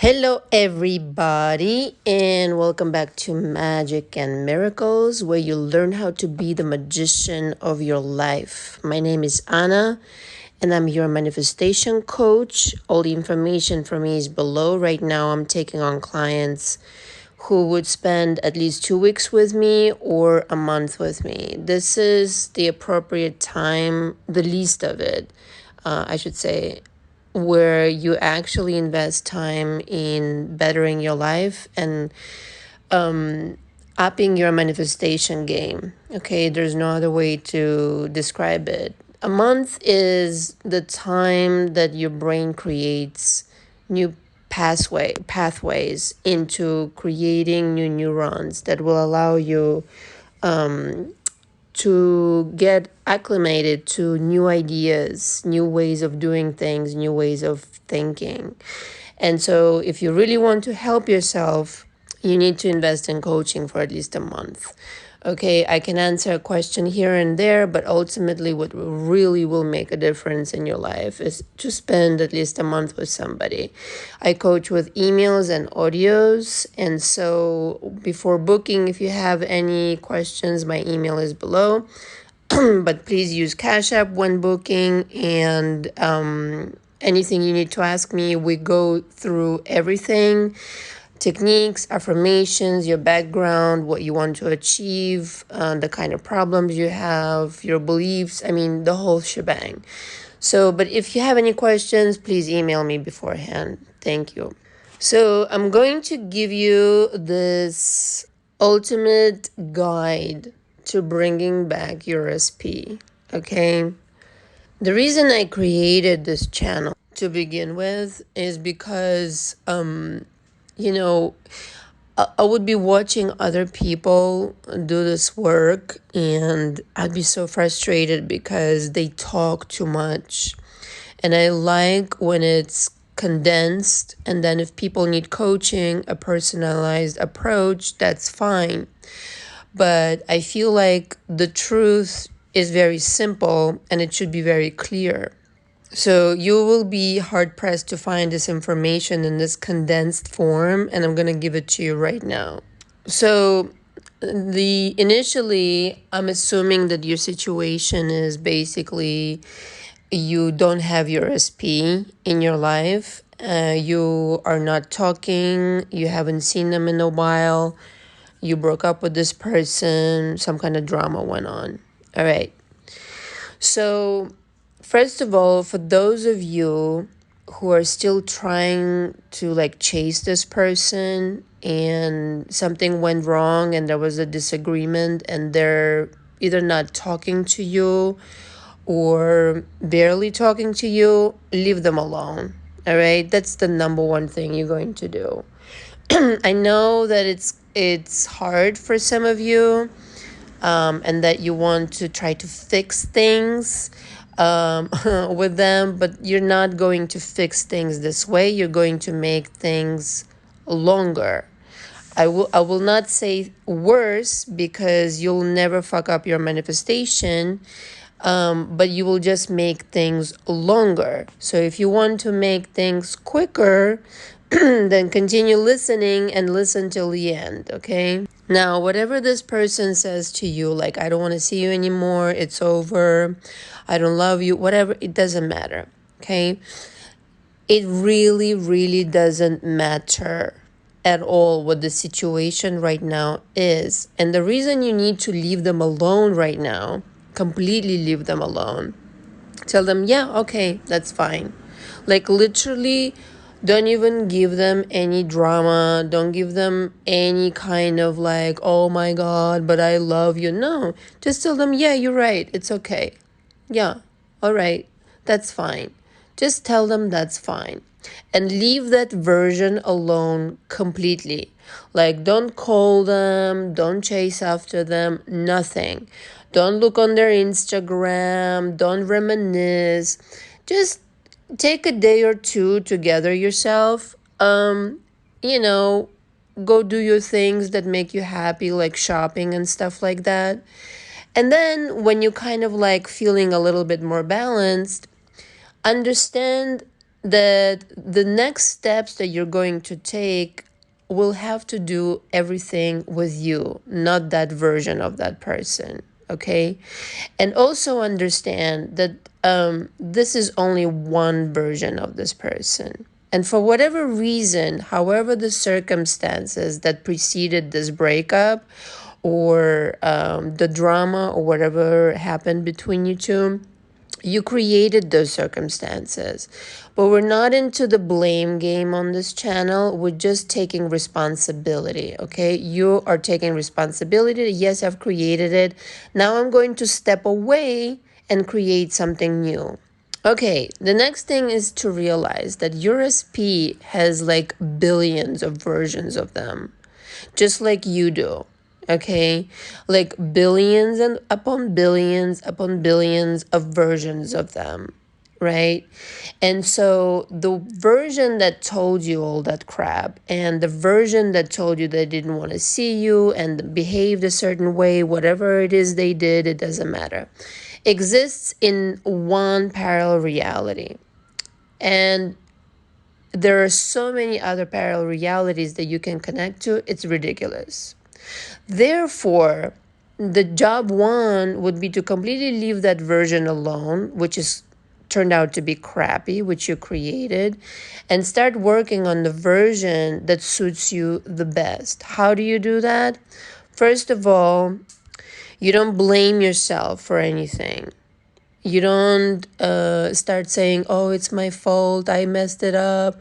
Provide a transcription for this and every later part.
Hello, everybody, and welcome back to Magic and Miracles, where you learn how to be the magician of your life. My name is Anna, and I'm your manifestation coach. All the information for me is below. Right now, I'm taking on clients who would spend at least 2 weeks with me or a month with me. This is the appropriate time, the least of it, I should say, where you actually invest time in bettering your life and upping your manifestation game. Okay, there's no other way to describe it. A month is the time that your brain creates new pathways into creating new neurons that will allow you to get acclimated to new ideas, new ways of doing things, new ways of thinking. And so, if you really want to help yourself, you need to invest in coaching for at least a month. Okay, I can answer a question here and there, but ultimately, what really will make a difference in your life is to spend at least a month with somebody. I coach with emails and audios, and so before booking, if you have any questions, my email is below. But please use Cash App when booking, and anything you need to ask me, we go through everything: techniques, affirmations, your background, what you want to achieve, the kind of problems you have, your beliefs. I mean, the whole shebang. So, but if you have any questions, please email me beforehand. Thank you. So, I'm going to give you this ultimate guide to bringing back your SP. Okay? The reason I created this channel to begin with is because you know, I would be watching other people do this work, and I'd be so frustrated because they talk too much. And I like when it's condensed, and then if people need coaching, a personalized approach, that's fine. But I feel like the truth is very simple and it should be very clear. So you will be hard pressed to find this information in this condensed form, and I'm going to give it to you right now. So the initially, I'm assuming that your situation is basically you don't have your SP in your life. You are not talking. You haven't seen them in a while. You broke up with this person. Some kind of drama went on. All right. So, first of all, for those of you who are still trying to chase this person and something went wrong and there was a disagreement and they're either not talking to you or barely talking to you, leave them alone. All right? That's the number one thing you're going to do. I know that it's hard for some of you, and that you want to try to fix things with them, but you're not going to fix things this way. You're going to make things longer. I will not say worse, because you'll never fuck up your manifestation, but you will just make things longer. So if you want to make things quicker, then continue listening and listen till the end, okay? Now, whatever this person says to you, like, I don't want to see you anymore, it's over, I don't love you, whatever, it doesn't matter, okay? It really, really doesn't matter at all what the situation right now is. And the reason you need to leave them alone right now, completely leave them alone, tell them, yeah, okay, that's fine. Like, literally, don't even give them any drama. Don't give them any kind of oh my God, but I love you. No, just tell them, yeah, you're right. It's okay. Yeah, all right. That's fine. Just tell them that's fine. And leave that version alone completely. Like, don't call them, don't chase after them, nothing. Don't look on their Instagram, don't reminisce. Just take a day or two to gather yourself. You know, go do your things that make you happy, like shopping and stuff like that. And then when you kind of feeling a little bit more balanced, understand that the next steps that you're going to take will have to do everything with you, not that version of that person. Okay. And also understand that this is only one version of this person. And for whatever reason, however the circumstances that preceded this breakup or the drama or whatever happened between you two, you created those circumstances. But we're not into the blame game on this channel. We're just taking responsibility, okay? You are taking responsibility. Yes, I've created it. Now I'm going to step away and create something new. Okay, the next thing is to realize that your SP has like billions of versions of them, just like you do. Okay, like billions and upon billions of versions of them, right? And so the version that told you all that crap and the version that told you they didn't want to see you and behaved a certain way, whatever it is they did, it doesn't matter, exists in one parallel reality. And there are so many other parallel realities that you can connect to, it's ridiculous. Therefore, the job one would be to completely leave that version alone, which is turned out to be crappy, which you created, and start working on the version that suits you the best. How do you do that? First of all, you don't blame yourself for anything. You don't start saying, oh, it's my fault, I messed it up,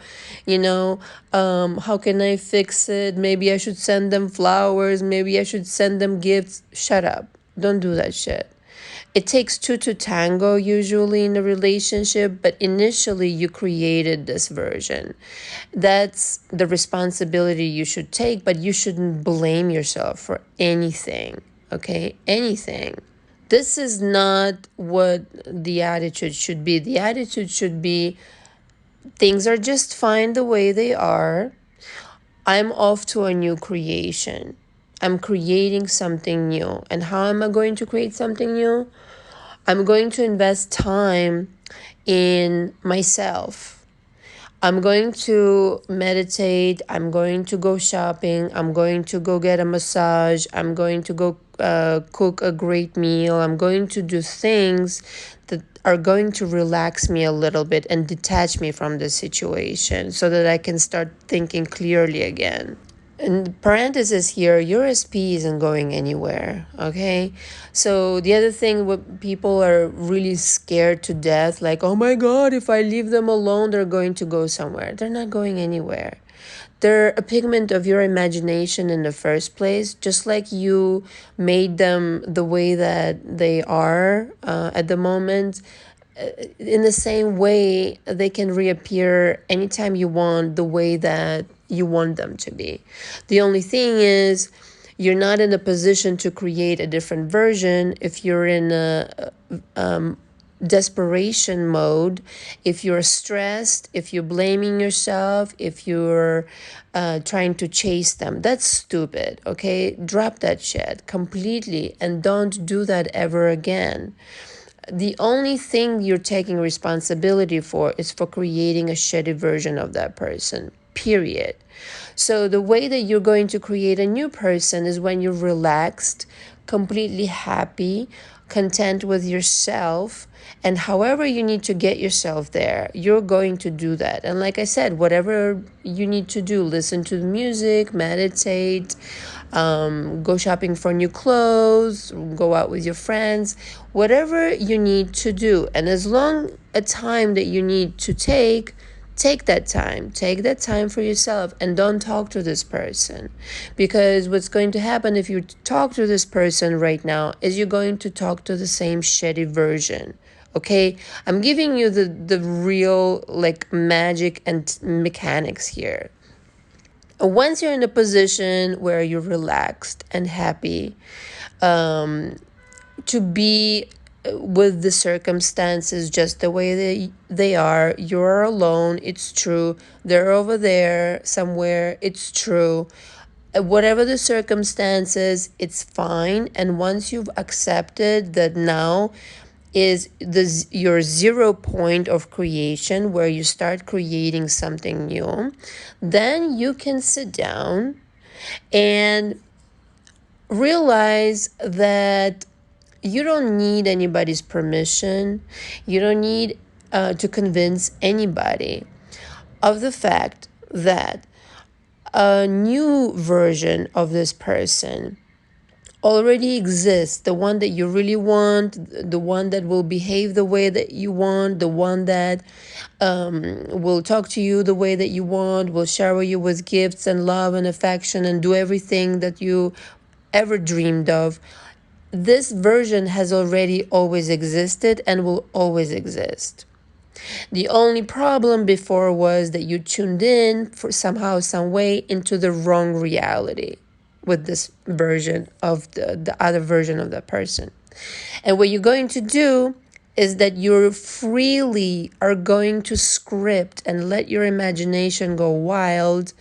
how can I fix it? Maybe I should send them flowers, maybe I should send them gifts. Shut up. Don't do that shit. It takes two to tango usually in a relationship, but initially you created this version. That's the responsibility you should take, but you shouldn't blame yourself for anything, okay? Anything. This is not what the attitude should be. The attitude should be, things are just fine the way they are. I'm off to a new creation. I'm creating something new. And how am I going to create something new? I'm going to invest time in myself. I'm going to meditate. I'm going to go shopping. I'm going to go get a massage. I'm going to go cook a great meal. I'm going to do things that are going to relax me a little bit and detach me from the situation so that I can start thinking clearly again. And parenthesis here, your SP isn't going anywhere, okay? So the other thing, what people are really scared to death, like, oh my God, if I leave them alone, they're going to go somewhere. They're not going anywhere. They're a pigment of your imagination in the first place, just like you made them the way that they are at the moment. In the same way, they can reappear anytime you want, the way that you want them to be. The only thing is, you're not in a position to create a different version if you're in a desperation mode, if you're stressed, if you're blaming yourself, if you're trying to chase them. That's stupid, okay? Drop that shit completely and don't do that ever again. The only thing you're taking responsibility for is for creating a shitty version of that person, period. So the way that you're going to create a new person is when you're relaxed, completely happy, content with yourself, and however you need to get yourself there, you're going to do that. And like I said, whatever you need to do, listen to the music, meditate, go shopping for new clothes, go out with your friends, whatever you need to do. And as long a time that you need to take that time. Take that time for yourself and don't talk to this person. Because what's going to happen if you talk to this person right now is you're going to talk to the same shitty version. Okay? I'm giving you the real like magic and mechanics here. Once you're in a position where you're relaxed and happy, to be with the circumstances just the way they are, you're alone, it's true, they're over there somewhere, it's true, whatever the circumstances, it's fine. And once you've accepted that now is your 0 point of creation where you start creating something new, then you can sit down and realize that you don't need anybody's permission. You don't need to convince anybody of the fact that a new version of this person already exists, the one that you really want, the one that will behave the way that you want, the one that will talk to you the way that you want, will shower you with gifts and love and affection and do everything that you ever dreamed of. This version has already always existed and will always exist. The only problem before was that you tuned in for somehow, some way into the wrong reality with this version of the other version of that person. And what you're going to do is that you freely are going to script and let your imagination go wild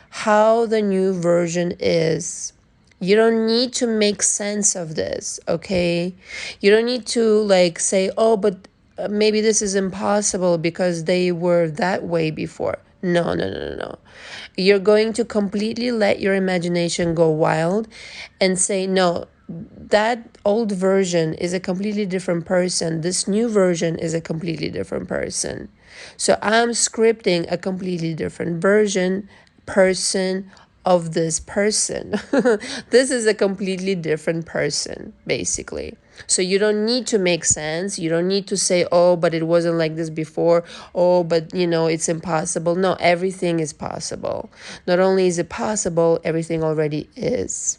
how the new version is. You don't need to make sense of this, okay? You don't need to like say, oh, but maybe this is impossible because they were that way before. No, no, no, no, no. You're going to completely let your imagination go wild and say, no, that old version is a completely different person. This new version is a completely different person. So I'm scripting a completely different person of this person. This is a completely different person, basically. So you don't need to make sense. You don't need to say, oh, but it wasn't like this before. Oh, but it's impossible. No, everything is possible. Not only is it possible, everything already is.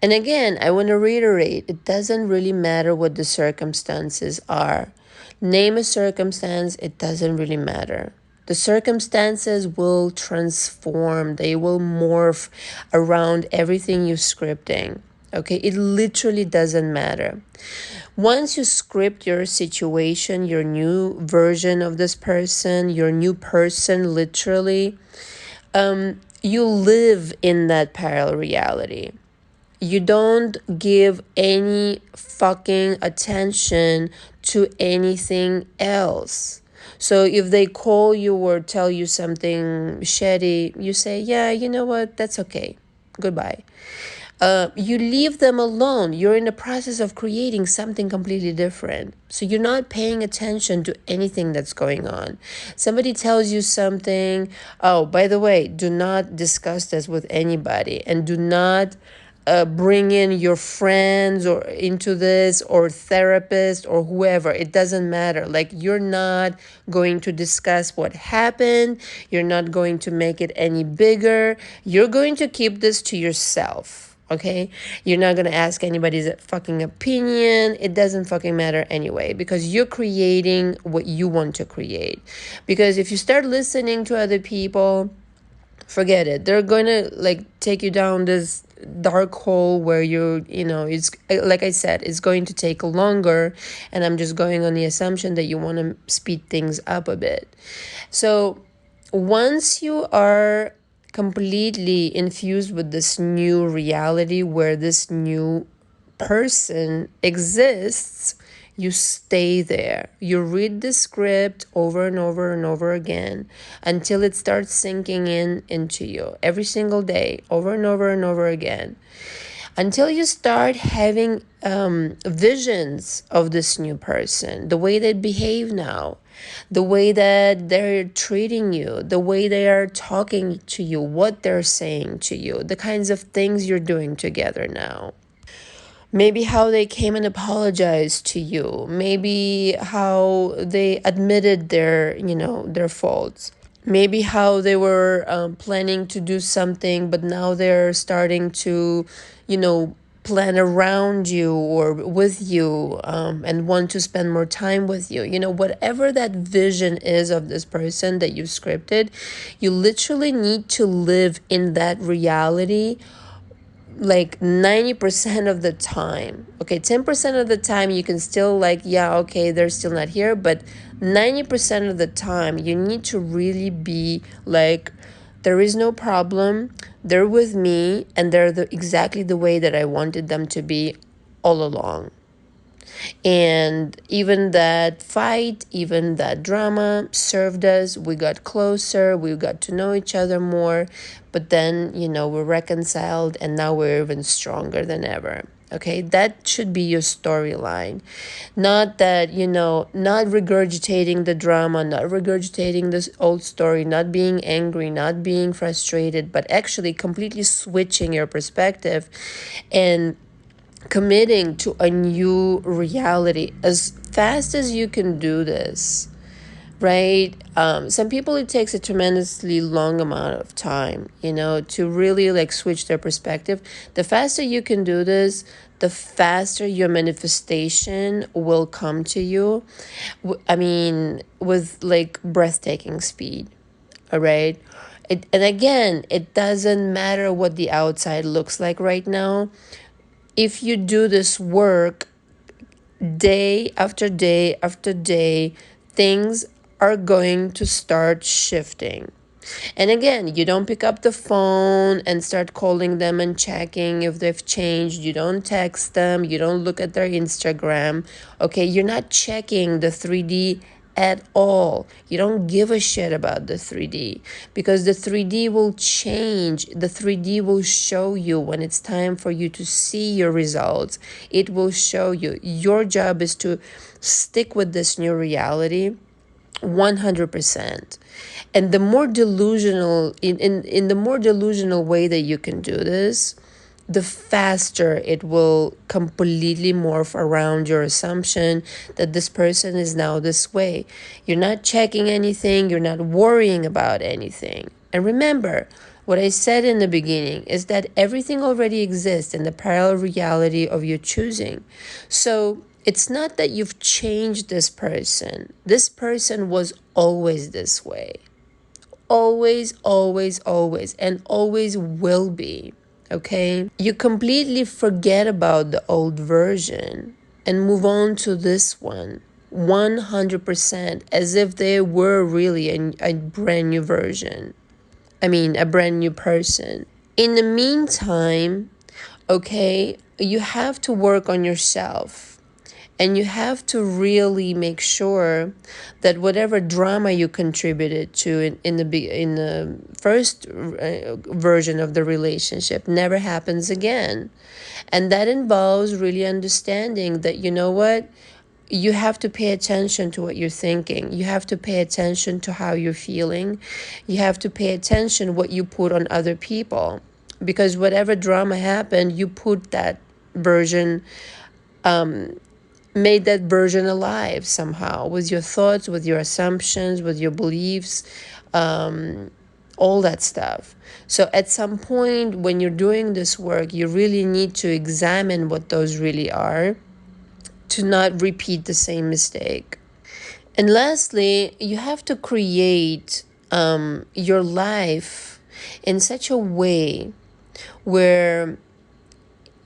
And again, I want to reiterate, it doesn't really matter what the circumstances are. Name a circumstance, it doesn't really matter. The circumstances will transform, they will morph around everything you're scripting. Okay, it literally doesn't matter. Once you script your situation, your new version of this person, your new person, literally, you live in that parallel reality. You don't give any fucking attention to anything else. So if they call you or tell you something shitty, you say, yeah, you know what? That's okay. Goodbye. You leave them alone. You're in the process of creating something completely different. So you're not paying attention to anything that's going on. Somebody tells you something. Oh, by the way, do not discuss this with anybody, and do not bring in your friends or into this, or therapist or whoever. It doesn't matter. Like, you're not going to discuss what happened. You're not going to make it any bigger. You're going to keep this to yourself. Okay, you're not gonna ask anybody's fucking opinion. It doesn't fucking matter anyway, because you're creating what you want to create. Because if you start listening to other people, forget it. They're gonna like take you down this dark hole where it's like I said, it's going to take longer, and I'm just going on the assumption that you want to speed things up a bit. So once you are completely infused with this new reality where this new person exists, you stay there. You read the script over and over and over again until it starts sinking into you every single day, over and over and over again, until you start having visions of this new person, the way they behave now, the way that they're treating you, the way they are talking to you, what they're saying to you, the kinds of things you're doing together now. Maybe how they came and apologized to you. Maybe how they admitted their faults. Maybe how they were planning to do something, but now they're starting to, plan around you or with you, and want to spend more time with you. Whatever that vision is of this person that you scripted, you literally need to live in that reality like 90% of the time. Okay, 10% of the time you can still like, yeah, okay, they're still not here, but 90% of the time you need to really be like, there is no problem, they're with me, and they're exactly the way that I wanted them to be all along. And even that fight, even that drama served us. We got closer, we got to know each other more, but then, we're reconciled and now we're even stronger than ever. Okay, that should be your storyline. Not that, not regurgitating the drama, not regurgitating this old story, not being angry, not being frustrated, but actually completely switching your perspective and committing to a new reality as fast as you can do this, right? Some people, it takes a tremendously long amount of time, to really like switch their perspective. The faster you can do this, the faster your manifestation will come to you. I mean, with like breathtaking speed. All right. And again, it doesn't matter what the outside looks like right now. If you do this work day after day after day, things are going to start shifting. And again, you don't pick up the phone and start calling them and checking if they've changed. You don't text them. You don't look at their Instagram. Okay, you're not checking the 3D at all. You don't give a shit about the 3D because the 3D will change. The 3D will show you when it's time for you to see your results. It will show you. Your job is to stick with this new reality 100%. And the more delusional, in the more delusional way that you can do this, the faster it will completely morph around your assumption that this person is now this way. You're not checking anything, you're not worrying about anything. And remember, what I said in the beginning is that everything already exists in the parallel reality of your choosing. So it's not that you've changed this person. This person was always this way. Always, always, always, and always will be. Okay? You completely forget about the old version and move on to this one 100% as if they were really a brand new version. I mean, a brand new person. In the meantime, okay, you have to work on yourself. And you have to really make sure that whatever drama you contributed to in the first version of the relationship never happens again. And that involves really understanding that, you know what? You have to pay attention to what you're thinking. You have to pay attention to how you're feeling. You have to pay attention what you put on other people. Because whatever drama happened, you put that version, made that version alive somehow with your thoughts, with your assumptions, with your beliefs, all that stuff. So at some point when you're doing this work, you really need to examine what those really are to not repeat the same mistake. And lastly, you have to create your life in such a way where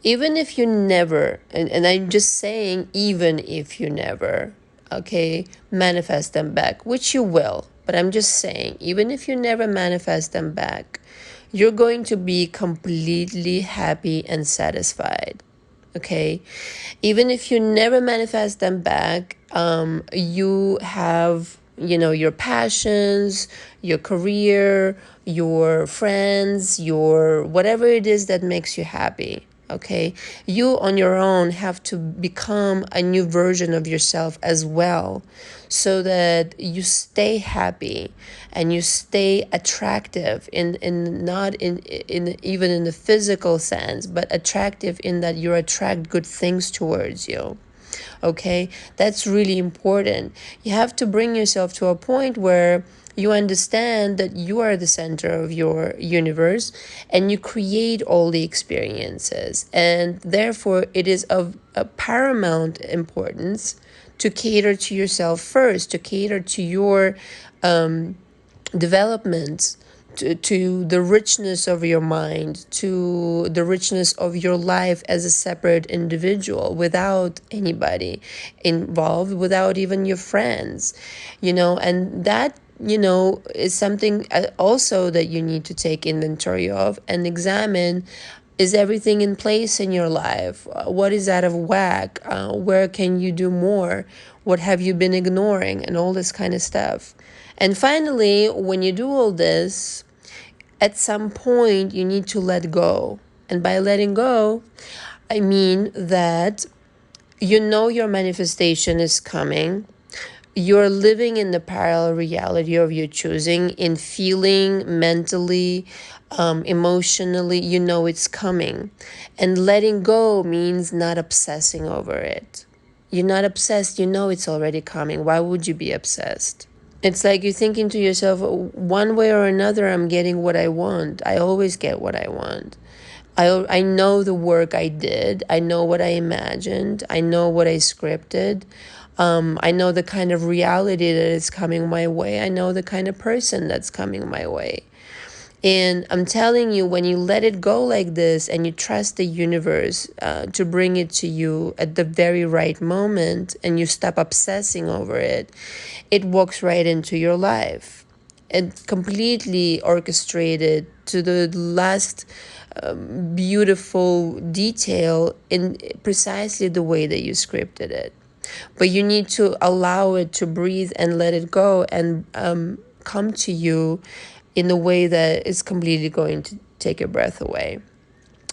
even if you never, and I'm just saying, even if you never, okay, manifest them back, which you will, but I'm just saying, even if you never manifest them back, you're going to be completely happy and satisfied. Okay, even if you never manifest them back, you have, your passions, your career, your friends, your whatever it is that makes you happy. Okay, you on your own have to become a new version of yourself as well, so that you stay happy and you stay attractive in not in even in the physical sense, but attractive in that you attract good things towards you. Okay, that's really important. You have to bring yourself to a point where you understand that you are the center of your universe and you create all the experiences. And therefore, it is of a paramount importance to cater to yourself first, to cater to your development, to the richness of your mind, to the richness of your life as a separate individual without anybody involved, without even your friends, and that, is something also that you need to take inventory of and examine Is everything in place in your life? What is out of whack? Where can you do more? What have you been ignoring? And all this kind of stuff. And finally, when you do all this, at some point you need to let go. And by letting go, I mean that you know your manifestation is coming. You're living in the parallel reality of your choosing, in feeling, mentally, emotionally, you know it's coming. And letting go means not obsessing over it. You're not obsessed, you know it's already coming. Why would you be obsessed? It's like you're thinking to yourself, one way or another, I'm getting what I want. I always get what I want. I know the work I did. I know what I imagined. I know what I scripted. I know the kind of reality that is coming my way. I know the kind of person that's coming my way. And I'm telling you, when you let it go like this and you trust the universe to bring it to you at the very right moment, and you stop obsessing over it, it walks right into your life. It completely orchestrated to the last beautiful detail in precisely the way that you scripted it. But you need to allow it to breathe and let it go and come to you in a way that is completely going to take your breath away.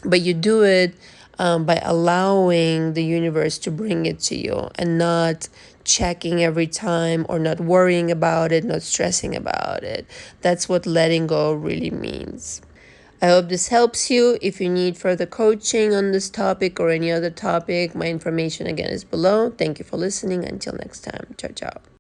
But you do it by allowing the universe to bring it to you and not checking every time, or not worrying about it, not stressing about it. That's what letting go really means. I hope this helps you. If you need further coaching on this topic or any other topic, my information again is below. Thank you for listening. Until next time. Ciao, ciao.